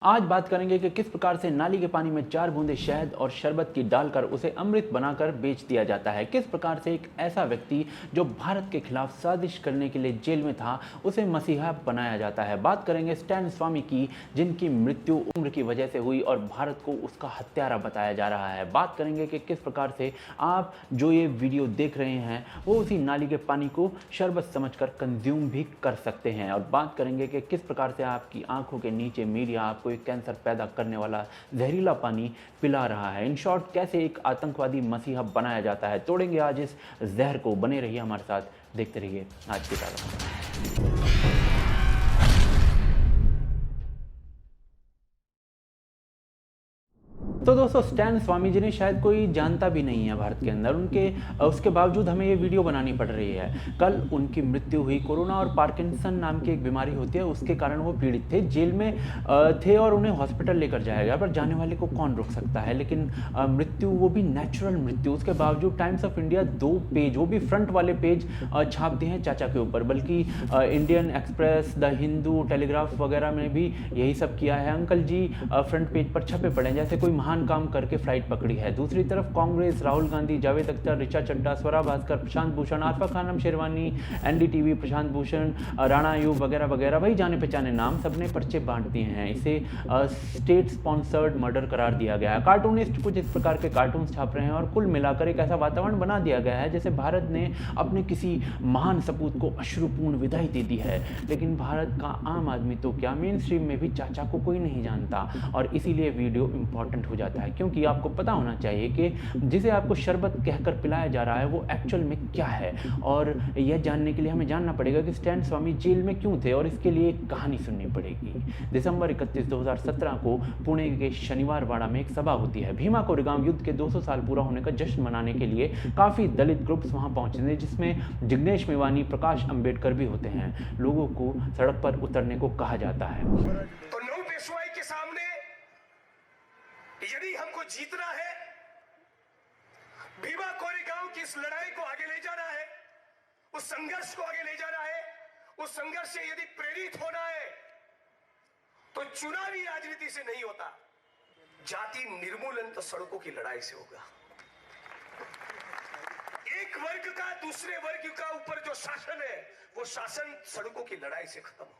आज बात करेंगे कि किस प्रकार से नाली के पानी में 4 बूंदे शहद और शरबत की डालकर उसे अमृत बनाकर बेच दिया जाता है। किस प्रकार से एक ऐसा व्यक्ति जो भारत के खिलाफ साजिश करने के लिए जेल में था, उसे मसीहा बनाया जाता है। बात करेंगे स्टैन स्वामी की, जिनकी मृत्यु उम्र की वजह से हुई और भारत को उसका हत्यारा बताया जा रहा है। बात करेंगे कि किस प्रकार से आप जो ये वीडियो देख रहे हैं वो उसी नाली के पानी को शरबत समझकर कंज्यूम भी कर सकते हैं। और बात करेंगे कि किस प्रकार से आपकी आंखों के नीचे मीडिया आपको एक कैंसर पैदा करने वाला जहरीला पानी पिला रहा है। इन शॉर्ट, कैसे एक आतंकवादी मसीहा बनाया जाता है। तोड़ेंगे आज इस जहर को। बने रहिए हमारे साथ, देखते रहिए आज की तारीख। तो दोस्तों, स्टैन स्वामी जी ने शायद कोई जानता भी नहीं है भारत के अंदर। उसके बावजूद हमें ये वीडियो बनानी पड़ रही है। कल उनकी मृत्यु हुई। कोरोना और पार्किंसन नाम की एक बीमारी होती है, उसके कारण वो पीड़ित थे, जेल में थे और उन्हें हॉस्पिटल लेकर जाया गया। पर जाने वाले को कौन रोक सकता है। लेकिन मृत्यु, वो भी नेचुरल मृत्यु, उसके बावजूद टाइम्स ऑफ इंडिया 2 पेज, वो भी फ्रंट वाले पेज छाप दिए हैं चाचा के ऊपर। बल्कि Indian express, the Hindu, telegraph वगैरह में भी यही सब किया है। अंकल जी फ्रंट पेज पर छपे पड़े जैसे कोई महान काम करके फ्लाइट पकड़ी है। दूसरी तरफ कांग्रेस, राहुल गांधी, जावेद अख्तर, ऋचा चड्ढा, स्वरा भास्कर, प्रशांत भूषण, आरफा खानम शेरवानी, एनडीटीवी, प्रशांत भूषण, राणा अयूब वगैरह वगैरह, वही जाने पहचाने नाम, सबने पर्चे बांट दिए हैं। इसे स्टेट स्पॉन्सर्ड मर्डर करार दिया गया है। कार्टूनिस्ट कुछ इस प्रकार के कार्टून्स छाप रहे हैं और कुल मिलाकर एक ऐसा वातावरण बना दिया गया है जैसे भारत ने अपने किसी महान सपूत को अश्रुपूर्ण विदाई दे दी है। लेकिन भारत का आम आदमी तो क्या, मेन स्ट्रीम में भी चाचा को कोई नहीं जानता। और इसीलिए वीडियो इंपॉर्टेंट हो जाता है, क्योंकि आपको पता होना चाहिए कि जिसे आपको शरबत कहकर पिलाया जा रहा है वो एक्चुअल में क्या है। और यह जानने के लिए हमें जानना पड़ेगा कि स्टैन स्वामी जेल में क्यों थे, और इसके लिए एक कहानी सुननी पड़ेगी। दिसंबर 31, 2017 को पुणे के शनिवार वाड़ा में एक सभा होती है। भीमा कोरेगांव युद्ध के 200 साल पूरा होने का जश्न मनाने के लिए काफ़ी दलित ग्रुप्स वहां पहुंचे थे, जिसमें जिग्नेश मेवानी, प्रकाश अंबेडकर भी होते हैं। लोगों को सड़क पर उतरने को कहा जाता है। तो नौ पेशवाई के सामने यदि हमको जीतना है, भीमा कोरेगांव की इस लड़ाई को आगे ले जाना है, उस संघर्ष को आगे ले जाना है, उस संघर्ष से यदि प्रेरित होना है तो चुनावी राजनीति से नहीं होता, जाति निर्मूलन तो सड़कों की लड़ाई से होगा। एक वर्ग का दूसरे वर्ग का ऊपर जो शासन है, वो शासन सड़कों की लड़ाई से खत्म होगा।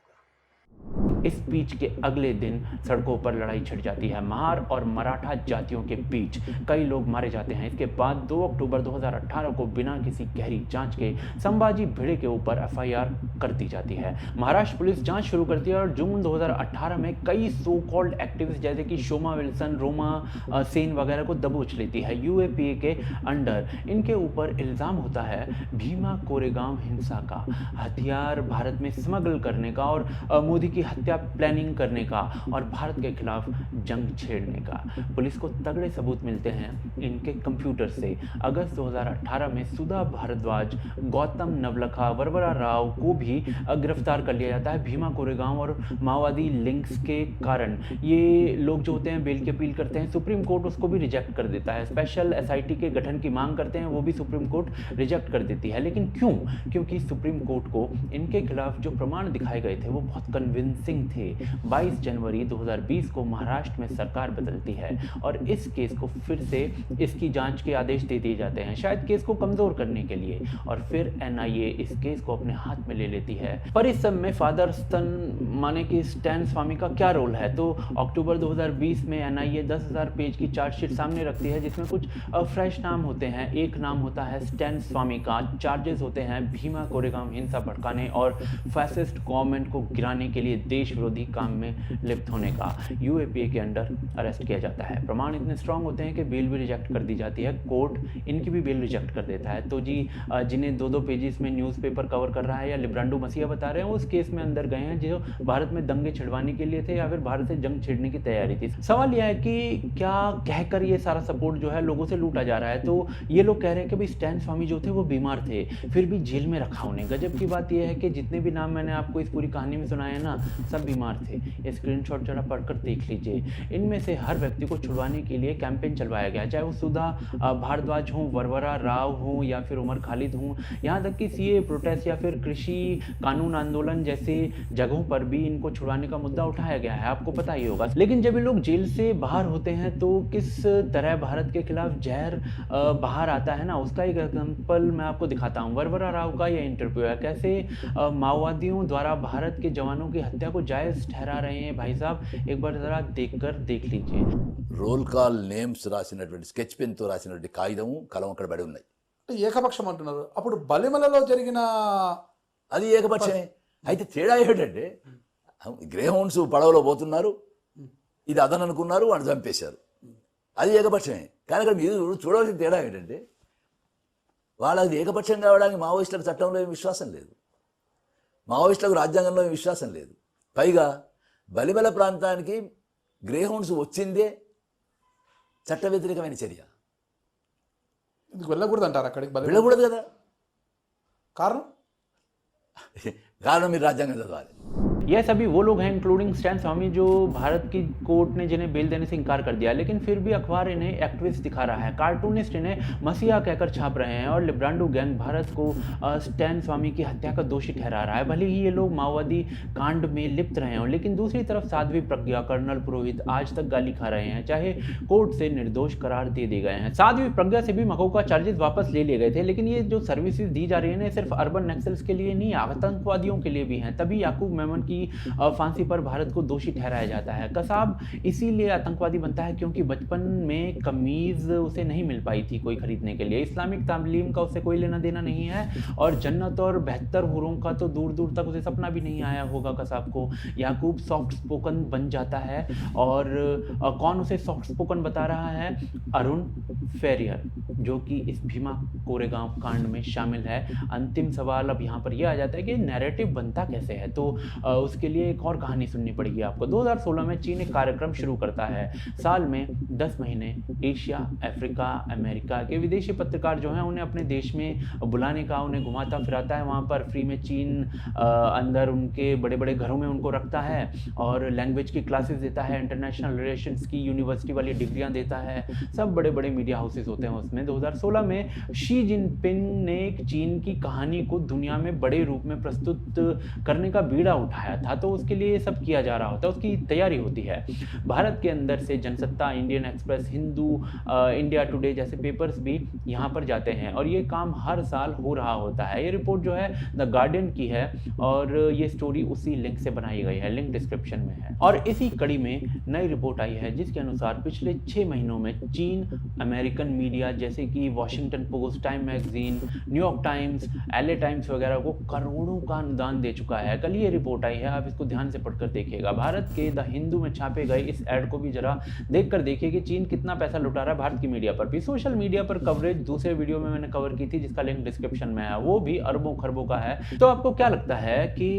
इस स्पीच के अगले दिन सड़कों पर लड़ाई छिड़ जाती है। महार और मराठा जातियों के बीच कई लोग मारे जाते हैं। इसके बाद 2 अक्टूबर 2018 को बिना किसी गहरी जांच के संभाजी भिड़े के ऊपर एफआईआर कर दी जाती है। महाराष्ट्र पुलिस जांच शुरू करती है और जून 2018 में कई सो कॉल्ड एक्टिविस्ट जैसे कि शोमा विल्सन, रोमा सेन वगैरह को दबोच लेती है यूएपीए के अंडर। इनके ऊपर इल्ज़ाम होता है भीमा कोरेगांव हिंसा का, हथियार भारत में स्मगल करने का और मोदी की हत्या प्लानिंग करने का और भारत के खिलाफ जंग छेड़ने का। पुलिस को तगड़े सबूत मिलते हैं इनके कंप्यूटर से। अगस्त 2018 में सुधा भारद्वाज, गौतम नवलखा, वरवरा राव को भी गिरफ्तार कर लिया जाता है भीमा कोरेगांव और माओवादी लिंक्स के कारण। ये लोग जो होते हैं बेल की अपील करते हैं, सुप्रीम कोर्ट उसको भी रिजेक्ट कर देता है। स्पेशल एसआईटी के गठन की मांग करते हैं, वो भी सुप्रीम कोर्ट रिजेक्ट कर देती है। लेकिन क्यों? क्योंकि सुप्रीम कोर्ट को इनके खिलाफ जो प्रमाण दिखाए गए थे वो बहुत कन्विंसिंग थे। 22 जनवरी 2020 को महाराष्ट्र में सरकार बदलती है और इस केस को फिर से इसकी जांच के आदेश दे दिए जाते हैं, शायद केस को कमजोर करने के लिए। और फिर एनआईए इस केस को अपने हाथ में ले लेती है। पर इस सब में फादर स्तन माने कि स्टैन स्वामी का क्या रोल है? तो अक्टूबर 2020 में एनआईए 10,000 पेज की चार्जशीट सामने रखती है, जिसमें कुछ फ्रेश नाम होते हैं। एक नाम होता है स्टैन स्वामी का। चार्जेस होते हैं भीमा कोरेगांव हिंसा भड़काने और फैसिस्ट गवर्नमेंट को गिराने के लिए देश विरोधी काम में लिप्त होने का। यूएपीए के अंडर अरेस्ट किया जाता है। प्रमाण इतने स्ट्रांग होते हैं कि बेल भी रिजेक्ट कर दी जाती है। कोर्ट इनकी भी बेल रिजेक्ट कर देता है। तो जी जिन्हें 2-2 पेजेस में न्यूज़पेपर कवर कर रहा है या लिब्रांडो मसीहा बता रहे हैं, उस केस में अंदर गए हैं जो भारत में दंगे छिड़वाने के लिए थे या फिर भारत से जंग छेड़ने की तैयारी थी। सवाल यह है कि क्या कहकर ये सारा सपोर्ट जो है लोगों से लूटा जा रहा है? तो ये लोग कह रहे हैं कि भाई स्टैन स्वामी जो थे वो बीमार थे, फिर भी जेल में रखा उन्हें। गजब की बात यह है कि जितने भी नाम मैंने आपको इस पूरी कहानी में सुनाए हैं ना, सब सब बीमार थे। ये स्क्रीनशॉट जरा पढ़कर देख लीजिए। इनमें से हर व्यक्ति को छुड़वाने के लिए कैंपेन चलवाया गया, चाहे वो सुधा भारद्वाज हों, वरवरा राव हों या फिर उमर खालिद हों, यहाँ तक कि सीए प्रोटेस्ट या फिर कृषि कानून आंदोलन जैसे जगहों पर भी इनको छुड़वाने का मुद्दा उठाया गया है, आपको पता ही होगा। लेकिन जब ये लोग जेल से बाहर होते हैं तो किस तरह भारत के खिलाफ जहर बाहर आता है ना, उसका एक एग्जाम्पल मैं आपको दिखाता हूँ। वरवरा राव का यह इंटरव्यू है, कैसे माओवादियों द्वारा भारत के जवानों की हत्या को जायज़ ठहरा रहे हैं। भाई साहब एक बार ज़रा देख लीजिए। రోల్ కాల్ నేమ్స్ రాసినటువంటి స్కెచ్ పెన్తో రాసినటువంటి కాగితము కలం అక్కడ పడి ఉన్నాయి. ఏకపక్షం అంటున్నారు. అప్పుడు బలిమలలో జరిగిన అది ఏకపక్షమే. అయితే తేడా ఏమిటంటే గ్రే హౌండ్స్ పడవలో పోతున్నారు, ఇది అదను అనుకున్నారు, వాడు చంపేశారు. అది ఏకపక్షమే. కానీ అక్కడ మీరు చూడవలసిన తేడా ఏంటంటే వాళ్ళకి ఏకపక్షం కావడానికి మావోయిస్టులకు చట్టంలో ఏమి విశ్వాసం లేదు, మావోయిస్టులకు రాజ్యాంగంలో ఏమి విశ్వాసం లేదు. పైగా బలిమల ప్రాంతానికి గ్రే హౌండ్స్ వచ్చిందే చట్ట వ్యతిరేకమైన చర్య. ఎందుకు వెళ్ళకూడదు అంటారు అక్కడికి? వెళ్ళకూడదు కదా. కారణం కారణం మీరు రాజ్యాంగం చదవాలి. यह सभी वो लोग हैं इंक्लूडिंग स्टैन स्वामी जो भारत की कोर्ट ने जिन्हें बेल देने से इनकार कर दिया, लेकिन फिर भी अखबार इन्हें एक्टिविस्ट दिखा रहा है, कार्टूनिस्ट इन्हें मसीहा कहकर छाप रहे हैं और लिब्रांडो गैंग भारत को स्टैन स्वामी की हत्या का दोषी ठहरा रहा है। भले ही ये लोग माओवादी कांड में लिप्त रहे हों, लेकिन दूसरी तरफ साध्वी प्रज्ञा, कर्नल पुरोहित आज तक गाली खा रहे हैं, चाहे कोर्ट से निर्दोष करार दे दिए गए हैं। साध्वी प्रज्ञा से भी मकोका चार्जेस वापस ले लिए गए थे, लेकिन ये जो सर्विसेज दी जा रही है ना, सिर्फ अर्बन नक्सल्स के लिए नहीं, आतंकवादियों के लिए भी हैं। तभी याकूब मेमन की फांसी पर भारत को दोषी ठहराया जाता है। कसाब इसीलिए आतंकवादी बनता है क्योंकि बचपन में कमीज उसे नहीं मिल पाई थी कोई खरीदने के लिए, इस्लामिक तालीम का उसे कोई लेना देना नहीं है, और जन्नत और बेहतर हुरों का तो दूर दूर तक उसे सपना भी नहीं आया होगा कसाब को। याकूब सॉफ्ट स्पोकन बन जाता है, और कौन उसे सॉफ्ट स्पोकन बता रहा है? अरुण फेरियर, जो कि इस भीमा कोरेगांव कांड में शामिल है। अंतिम सवाल अब यहाँ पर यह आ जाता है कि नैरेटिव बनता कैसे है, तो उसके लिए एक और कहानी सुननी पड़ेगी आपको। 2016 में चीन एक कार्यक्रम शुरू करता है। साल में 10 महीने एशिया, अफ्रीका, अमेरिका के विदेशी पत्रकार जो हैं उन्हें अपने देश में बुलाने का, उन्हें घुमाता फिराता है। वहाँ पर फ्री में चीन अंदर उनके बड़े बड़े घरों में उनको रखता है और लैंग्वेज की क्लासेस देता है, इंटरनेशनल रिलेशंस की यूनिवर्सिटी वाली डिग्रियाँ देता है। सब बड़े बड़े मीडिया हाउसेस होते हैं उसमें। 2016 में शी जिनपिंग ने चीन की कहानी को दुनिया में बड़े रूप में प्रस्तुत करने का बीड़ा उठाया था, तो उसके लिए ये सब किया जा रहा होता है, उसकी तैयारी होती है। भारत के अंदर से Jansatta, Indian express, Hindu, India today जैसे पेपर्स भी यहाँ पर जाते हैं और ये काम हर साल हो रहा होता है। ये रिपोर्ट जो है द गार्डियन की है और ये स्टोरी उसी लिंक से बनाई गई है, लिंक डिस्क्रिप्शन में है। और इसी कड़ी में नई रिपोर्ट आई है जिसके अनुसार पिछले 6 महीनों में चीन अमेरिकन मीडिया जैसे कि Washington post, time magazine, New York times, LA times वगैरह को करोड़ों का अनुदान दे चुका है। कल ये रिपोर्ट आई है, आप इसको ध्यान से पढ़कर देखिएगा। भारत के द हिंदू में छापे गए इस ऐड को भी जरा देखकर देखिए कि चीन कितना पैसा लुटा रहा है भारत की मीडिया पर भी। सोशल मीडिया पर कवरेज दूसरे वीडियो में मैंने कवर की थी जिसका लिंक डिस्क्रिप्शन में है, वो भी अरबों खरबों का है। तो आपको क्या लगता है कि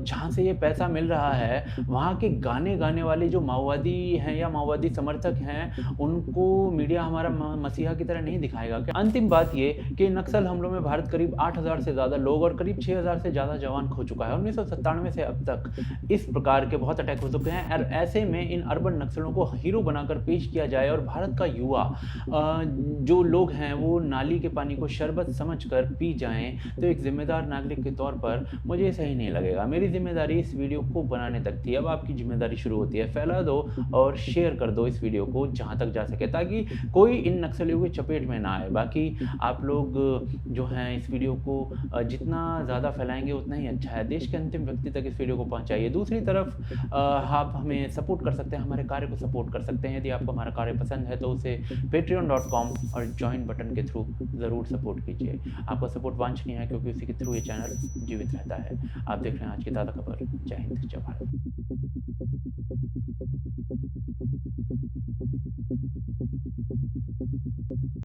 जहां से ये पैसा मिल रहा है वहां के गाने गाने वाले जो माओवादी हैं या माओवादी समर्थक हैं उनको मीडिया हमारा मसीहा की तरह नहीं दिखाएगा क्या? अंतिम बात ये कि नक्सल हमलों में भारत करीब 8,000 से ज्यादा लोग और करीब 6,000 से ज्यादा जवान खो चुका है। 1997 से अब तक इस प्रकार के बहुत अटैक हो चुके हैं और ऐसे में इन अर्बन नक्सलों को हीरो बनाकर पेश किया जाए और भारत का युवा जो लोग हैं वो नाली के पानी को शरबत समझकर पी जाएं, तो एक जिम्मेदार नागरिक के तौर पर मुझे सही नहीं लगेगा। मेरी जिम्मेदारी इस वीडियो को बनाने तक थी, अब आपकी जिम्मेदारी शुरू होती है। फैला दो और शेयर कर दो इस वीडियो को जहां तक जा सके ताकि कोई इन नक्सलियों की चपेट में ना आए। बाकी आप लोग जो हैं इस वीडियो को जितना ज़्यादा फैलाएंगे उतना ही अच्छा है। देश के अंतिम व्यक्ति तक इस वीडियो को पहुंचाइए। दूसरी तरफ आप हमें सपोर्ट कर सकते हैं, हमारे कार्य को सपोर्ट कर सकते हैं। यदि आपको हमारा कार्य पसंद है तो उसे patreon.com और ज्वाइन बटन के थ्रू ज़रूर सपोर्ट कीजिए। आपका सपोर्ट वांछनीय है क्योंकि उसी के थ्रू ये चैनल जीवित रहता है। आप देख रहे हैं आज की ताज़ा खबर। जय हिंद, जय भारत।